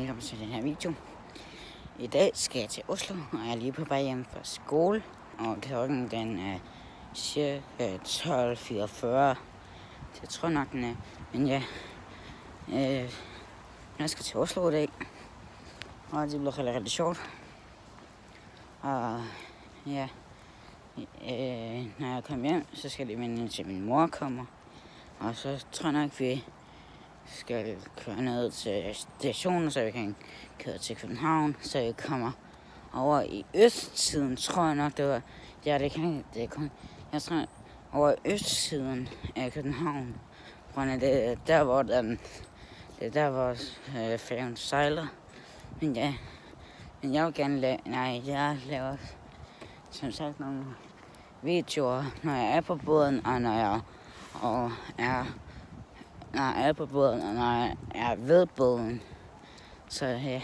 Velkommen til den her video. I dag skal jeg til Oslo, og jeg er lige på vej hjem fra skole. Og klokken den er cirka 12:44. Det tror nok den er. Men ja, jeg skal til Oslo i dag. Og det bliver rigtig sjovt. Og ja, når jeg kommer hjem, så skal det vente til min mor kommer. Og så tror jeg nok, vi skal køre ned til stationen, så vi kan køre til København, så vi kommer over i østsiden, tror jeg nok, det var. Ja, det kan. Jeg tror, over i østsiden af København. Det er der, hvor færgen sejler. Men ja, jeg vil gerne jeg laver som sagt nogle videoer, når jeg er på båden, og når jeg er på båden, og når jeg er ved båden. Så ja,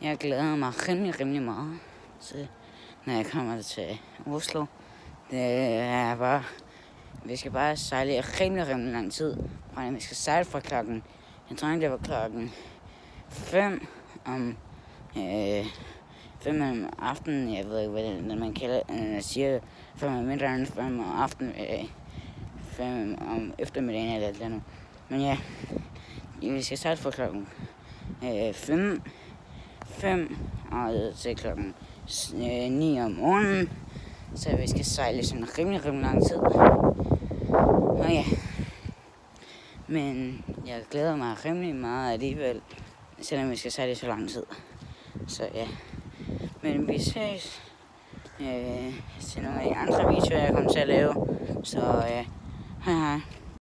jeg glæder mig rimelig meget til, når jeg kommer til Oslo. Det er bare, vi skal bare sejle i rimelig lang tid. Vi skal sejle fra klokken, jeg tror ikke det var klokken 5 om 5 om aftenen. Jeg ved ikke, hvad man kalder det. Jeg siger 5 om middagen, 5 om aftenen, 5 om eftermiddagen eller et eller andet. Men ja, vi skal starte fra klokken 5 og til klokken 9 om morgenen. Så vi skal sejle sådan rimelig lang tid. Og ja, men jeg glæder mig rimelig meget alligevel, selvom vi skal sejle så lang tid. Så ja, men vi ses til nogle af de andre videoer, jeg kommer til at lave. Så ja, hej.